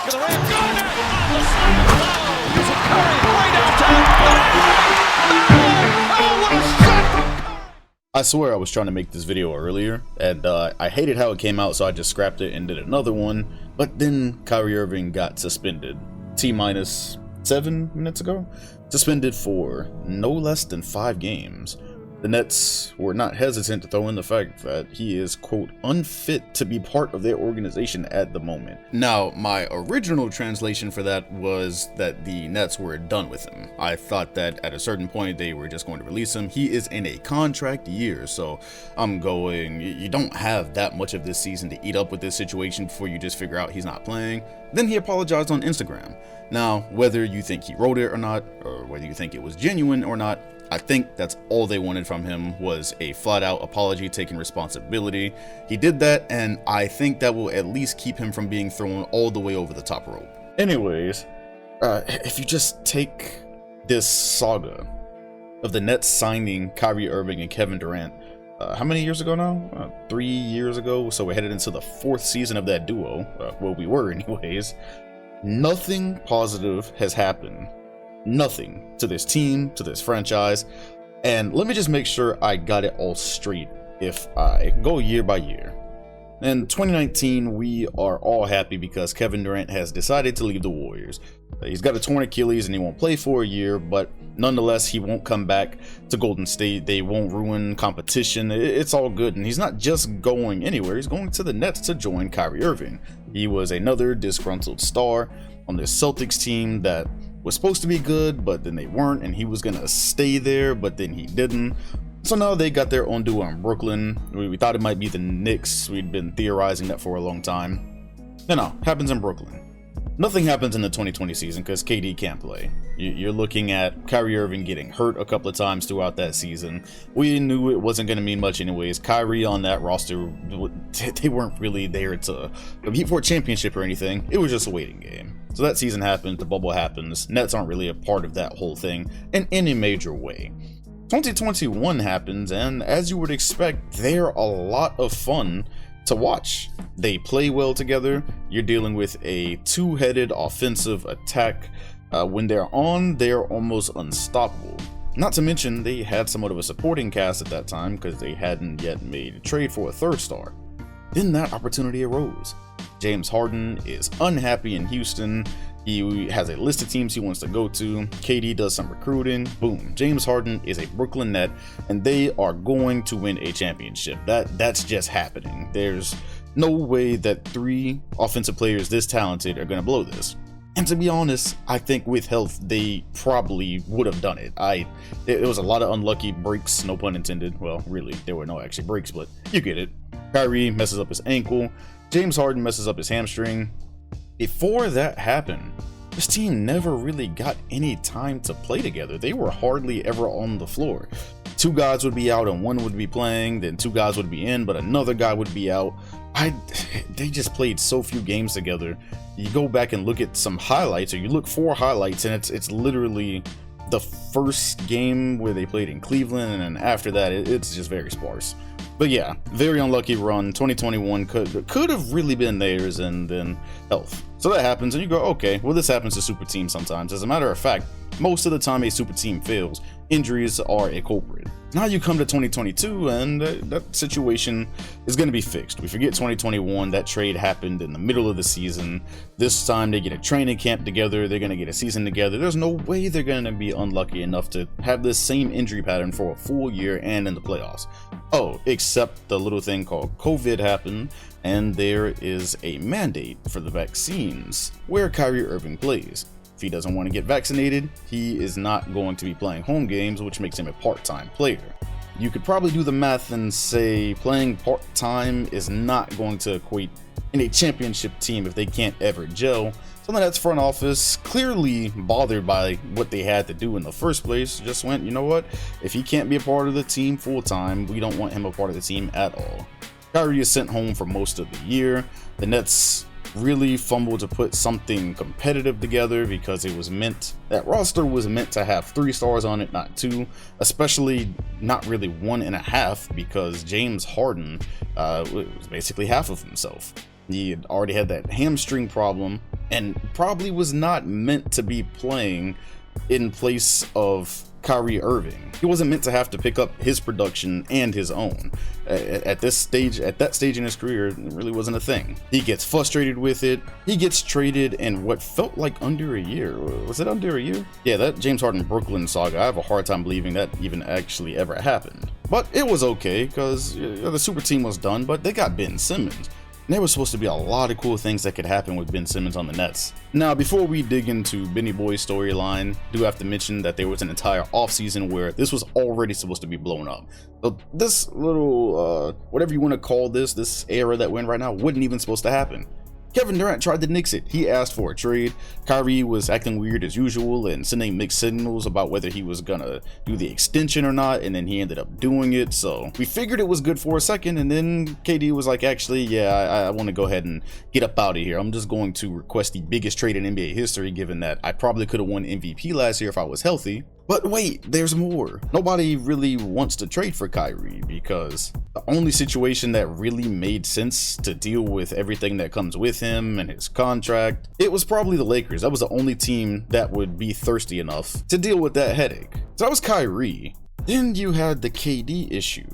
back of the rim. Got it! Oh, the slam! Using Curry way downtown. Oh, what a shot from Curry! I swear I was trying to make this video earlier, and I hated how it came out, so I just scrapped it and did another one. But then Kyrie Irving got suspended. T-minus 7 minutes ago? Suspended for no less than 5 games. The Nets were not hesitant to throw in the fact that he is, quote, unfit to be part of their organization at the moment. Now, my original translation for that was that the Nets were done with him. I thought that at a certain point they were just going to release him. He is in a contract year, so I'm going, you don't have that much of this season to eat up with this situation before you just figure out he's not playing. Then he apologized on Instagram. Now, whether you think he wrote it or not, or whether you think it was genuine or not, I think that's all they wanted from him was a flat-out apology, taking responsibility. He did that, and I think that will at least keep him from being thrown all the way over the top rope. Anyways, if you just take this saga of the Nets signing Kyrie Irving and Kevin Durant, how many years ago now? 3 years ago, so we're headed into the 4th season of that duo. Well, we were anyways. Nothing positive has happened. Nothing to this team, to this franchise. And let me just make sure I got it all straight if I go year by year. In 2019, we are all happy because Kevin Durant has decided to leave the Warriors. He's got a torn Achilles and he won't play for a year, but nonetheless, he won't come back to Golden State. They won't ruin competition. It's all good. And he's not just going anywhere. He's going to the Nets to join Kyrie Irving. He was another disgruntled star on this Celtics team that was supposed to be good, but then they weren't, and he was gonna stay there, but then he didn't. So now they got their own duo in Brooklyn. We thought it might be the Knicks. We'd been theorizing that for a long time. No, happens in Brooklyn. Nothing happens in the 2020 season because KD can't play. You're looking at Kyrie Irving getting hurt a couple of times throughout that season. We knew it wasn't going to mean much anyways. Kyrie on that roster, they weren't really there to compete for a championship or anything. It was just a waiting game. So that season happens, the bubble happens. Nets aren't really a part of that whole thing in any major way. 2021 happens, and as you would expect, they're a lot of fun to watch. They play well together. You're dealing with a two-headed offensive attack. When they're on, they're almost unstoppable. Not to mention, they had somewhat of a supporting cast at that time because they hadn't yet made a trade for a 3rd star. Then that opportunity arose. James Harden is unhappy in Houston. He has a list of teams he wants to go to. KD does some recruiting. Boom. James Harden is a Brooklyn Net, and they are going to win a championship. That's just happening. There's no way that 3 offensive players this talented are going to blow this. And to be honest, I think with health, they probably would have done it. It was a lot of unlucky breaks, no pun intended. Well, really, there were no actually breaks, but you get it. Kyrie messes up his ankle. James Harden messes up his hamstring. Before that happened, this team never really got any time to play together. They were hardly ever on the floor. 2 guys would be out and 1 would be playing, then 2 guys would be in, but another guy would be out. They just played so few games together. You go back and look at some highlights, or you look for highlights, and it's literally the first game where they played in Cleveland, and then after that, it's just very sparse. But yeah, very unlucky run. 2021 could have really been theirs, and then health. So that happens, and you go, okay, well, this happens to super teams sometimes. As a matter of fact, most of the time a super team fails, injuries are a culprit. Now you come to 2022, and that situation is going to be fixed. We forget 2021. That trade happened in the middle of the season. This time they get a training camp together. They're going to get a season together. There's no way they're going to be unlucky enough to have this same injury pattern for a full year and in the playoffs. Oh, except the little thing called COVID happened, and there is a mandate for the vaccines where Kyrie Irving plays. If he doesn't want to get vaccinated, he is not going to be playing home games, which makes him a part-time player. You could probably do the math and say playing part-time is not going to equate in a championship team if they can't ever gel. So the Nets front office, clearly bothered by what they had to do in the first place, just went, you know what? If he can't be a part of the team full-time, we don't want him a part of the team at all. Kyrie is sent home for most of the year. The Nets really fumbled to put something competitive together because that roster was meant to have 3 stars on it, not 2, especially not really 1.5, because James Harden was basically half of himself. He had already had that hamstring problem. and probably was not meant to be playing in place of Kyrie Irving. He wasn't meant to have to pick up his production and his own. At that stage in his career, it really wasn't a thing. He gets frustrated with it. He gets traded in what felt like under a year. Was it under a year? Yeah, that James Harden Brooklyn saga, I have a hard time believing that even actually ever happened. But it was okay, because the super team was done, but they got Ben Simmons. There was supposed to be a lot of cool things that could happen with Ben Simmons on the Nets. Now, before we dig into Benny Boy's storyline, I do have to mention that there was an entire offseason where this was already supposed to be blown up. So this little, whatever you want to call this era that we're in right now, wasn't even supposed to happen. Kevin Durant tried to nix it. He asked for a trade. Kyrie was acting weird as usual and sending mixed signals about whether he was gonna do the extension or not, and then he ended up doing it. So we figured it was good for a second, and then KD was like, actually, yeah, I want to go ahead and get up out of here. I'm just going to request the biggest trade in NBA history, given that I probably could have won MVP last year if I was healthy. But wait, there's more. Nobody really wants to trade for Kyrie, because the only situation that really made sense to deal with everything that comes with him and his contract, it was probably the Lakers. That was the only team that would be thirsty enough to deal with that headache. So that was Kyrie. Then you had the KD issue.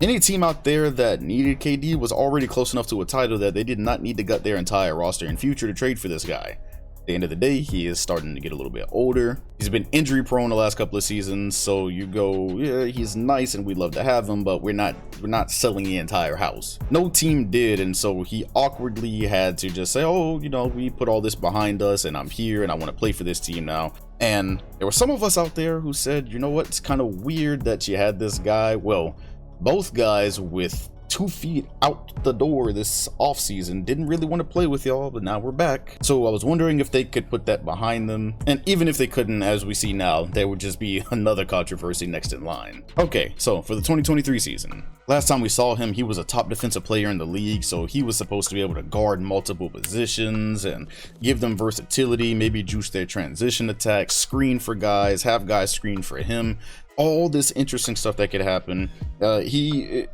Any team out there that needed KD was already close enough to a title that they did not need to gut their entire roster in future to trade for this guy. At the end of the day, he is starting to get a little bit older. He's been injury prone the last couple of seasons, so you go, yeah, he's nice and we'd love to have him, but we're not selling the entire house. No team did, and so he awkwardly had to just say, oh, you know, we put all this behind us and I'm here and I want to play for this team now. And there were some of us out there who said, you know what, it's kind of weird that you had this guy, well, both guys with 2 feet out the door this offseason didn't really want to play with y'all, but now we're back. So I was wondering if they could put that behind them, and even if they couldn't, as we see now, there would just be another controversy next in line. Okay, so for the 2023 season, last time we saw him, he was a top defensive player in the league, so he was supposed to be able to guard multiple positions and give them versatility, maybe juice their transition attacks, screen for guys, have guys screen for him, all this interesting stuff that could happen. He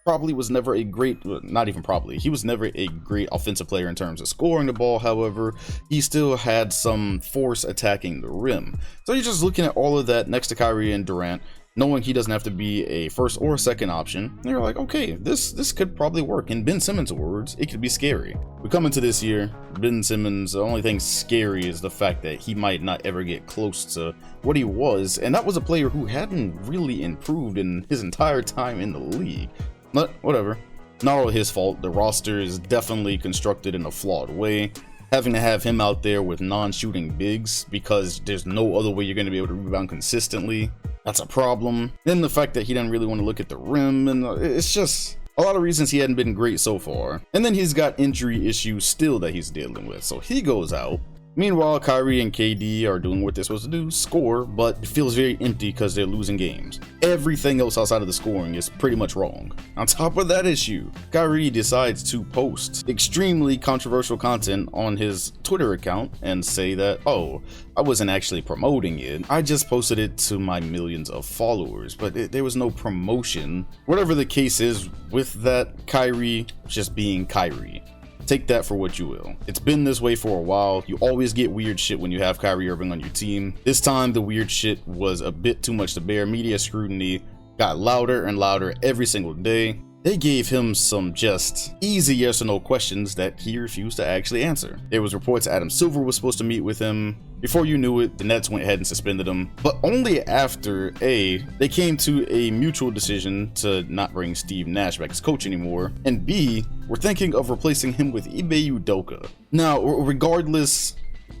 probably was never a great, not even probably, he was never a great offensive player in terms of scoring the ball. However, he still had some force attacking the rim. So you're just looking at all of that next to Kyrie and Durant, knowing he doesn't have to be a first or second option. And you're like, okay, this could probably work. In Ben Simmons' words, it could be scary. We come into this year, Ben Simmons, the only thing scary is the fact that he might not ever get close to what he was, and that was a player who hadn't really improved in his entire time in the league. But whatever, not all his fault. The roster is definitely constructed in a flawed way. Having to have him out there with non-shooting bigs because there's no other way you're going to be able to rebound consistently, that's a problem. Then the fact that he didn't really want to look at the rim, and it's just a lot of reasons he hadn't been great so far. And then he's got injury issues still that he's dealing with, so he goes out. Meanwhile, Kyrie and KD are doing what they're supposed to do, score, but it feels very empty because they're losing games. Everything else outside of the scoring is pretty much wrong. On top of that issue, Kyrie decides to post extremely controversial content on his Twitter account and say that, oh, I wasn't actually promoting it, I just posted it to my millions of followers, but there was no promotion. Whatever the case is with that, Kyrie just being Kyrie. Take that for what you will. It's been this way for a while. You always get weird shit when you have Kyrie Irving on your team. This time, the weird shit was a bit too much to bear. Media scrutiny got louder and louder every single day. They gave him some just easy yes or no questions that he refused to actually answer. There was reports Adam Silver was supposed to meet with him. Before you knew it, the Nets went ahead and suspended him, but only after A, they came to a mutual decision to not bring Steve Nash back as coach anymore, and B, we're thinking of replacing him with Ime Udoka. Now, regardless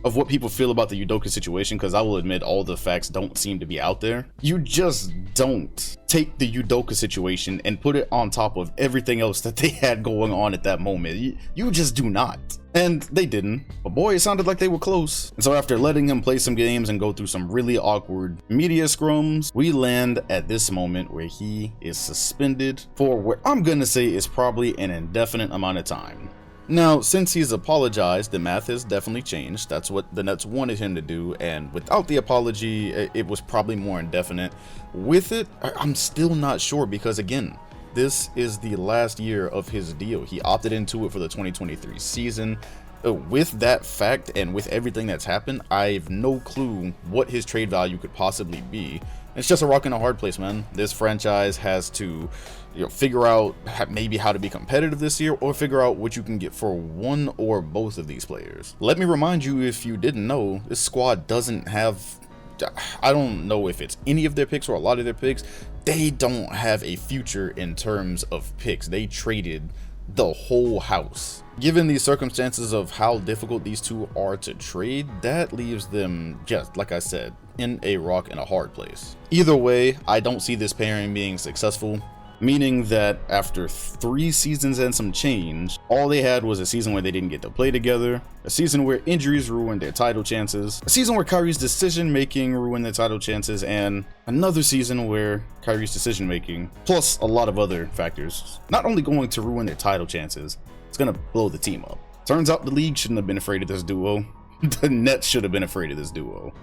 of what people feel about the Udoka situation, because I will admit all the facts don't seem to be out there, you just don't take the Udoka situation and put it on top of everything else that they had going on at that moment. You just do not. And they didn't, but boy, it sounded like they were close. And so after letting him play some games and go through some really awkward media scrums, we land at this moment where he is suspended for what I'm gonna say is probably an indefinite amount of time. Now, since he's apologized, the math has definitely changed. That's what the Nets wanted him to do, and without the apology, it was probably more indefinite. With it, I'm still not sure, because again, this is the last year of his deal. He opted into it for the 2023 season. With that fact and with everything that's happened, I have no clue what his trade value could possibly be. It's just a rock and a hard place, man. This franchise has to, figure out maybe how to be competitive this year, or figure out what you can get for one or both of these players. Let me remind you, if you didn't know, this squad doesn't have, I don't know if it's any of their picks or a lot of their picks, they don't have a future in terms of picks. They traded the whole house. Given the circumstances of how difficult these two are to trade, that leaves them, just like I said, in a rock and a hard place. Either way, I don't see this pairing being successful, meaning that after 3 seasons and some change, all they had was a season where they didn't get to play together, a season where injuries ruined their title chances, a season where Kyrie's decision making ruined their title chances, and another season where Kyrie's decision making, plus a lot of other factors, not only going to ruin their title chances, it's gonna blow the team up. Turns out the league shouldn't have been afraid of this duo. The Nets should have been afraid of this duo.